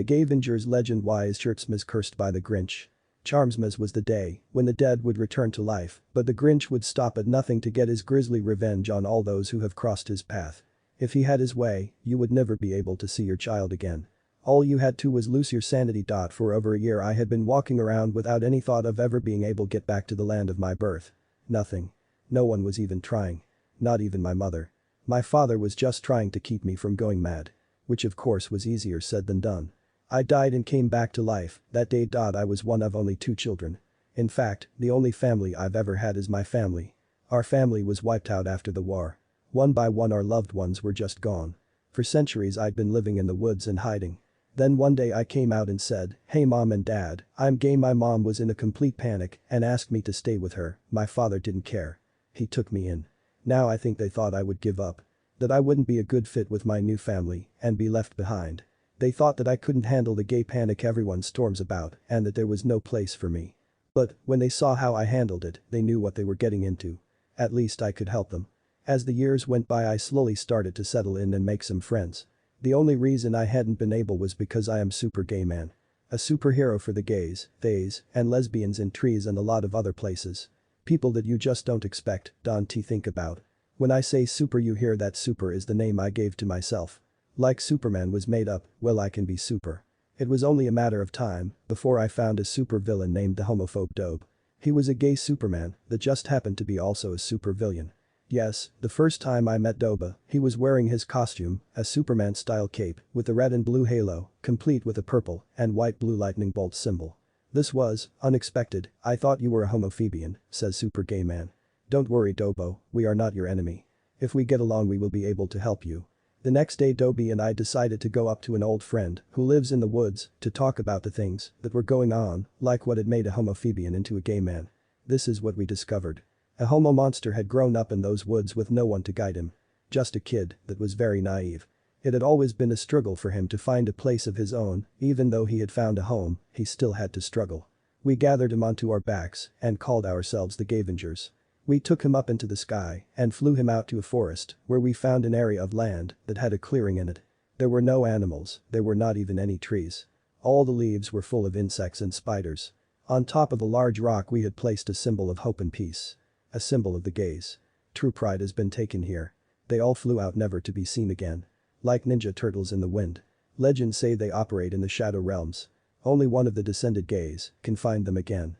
The Gavengers legend. Why is Shirtsmas cursed by the Grinch? Charmsmas was the day when the dead would return to life, but the Grinch would stop at nothing to get his grisly revenge on all those who have crossed his path. If he had his way, you would never be able to see your child again. All you had to was lose your sanity. For over a year I had been walking around without any thought of ever being able to get back to the land of my birth. Nothing. No one was even trying. Not even my mother. My father was just trying to keep me from going mad. Which of course was easier said than done. I died and came back to life that day. I was one of only 2 children. In fact, the only family I've ever had is my family. Our family was wiped out after the war. One by one our loved ones were just gone. For centuries I'd been living in the woods and hiding. Then one day I came out and said, "Hey mom and dad, I'm gay." My mom was in a complete panic and asked me to stay with her. My father didn't care. He took me in. Now I think they thought I would give up. That I wouldn't be a good fit with my new family and be left behind. They thought that I couldn't handle the gay panic everyone storms about and that there was no place for me. But when they saw how I handled it, they knew what they were getting into. At least I could help them. As the years went by I slowly started to settle in and make some friends. The only reason I hadn't been able was because I am super gay man. A superhero for the gays, theys, and lesbians in trees and a lot of other places. People that you just don't expect, to think about. When I say super you hear that. Super is the name I gave to myself. Like Superman was made up, well I can be super. It was only a matter of time before I found a super villain named the homophobe Dobe. He was a gay Superman that just happened to be also a super villain. Yes, the first time I met Doba, he was wearing his costume, a Superman-style cape with a red and blue halo, complete with a purple and white blue lightning bolt symbol. This was unexpected. "I thought you were a homophobian," says Super Gay Man. "Don't worry Dobo, we are not your enemy. If we get along we will be able to help you." The next day Dobie and I decided to go up to an old friend who lives in the woods to talk about the things that were going on, like what had made a homophobian into a gay man. This is what we discovered. A homo monster had grown up in those woods with no one to guide him. Just a kid that was very naive. It had always been a struggle for him to find a place of his own, even though he had found a home, he still had to struggle. We gathered him onto our backs and called ourselves the Gavengers. We took him up into the sky and flew him out to a forest where we found an area of land that had a clearing in it. There were no animals, there were not even any trees. All the leaves were full of insects and spiders. On top of a large rock we had placed a symbol of hope and peace. A symbol of the gays. True pride has been taken here. They all flew out never to be seen again. Like ninja turtles in the wind. Legends say they operate in the shadow realms. Only one of the descended gays can find them again.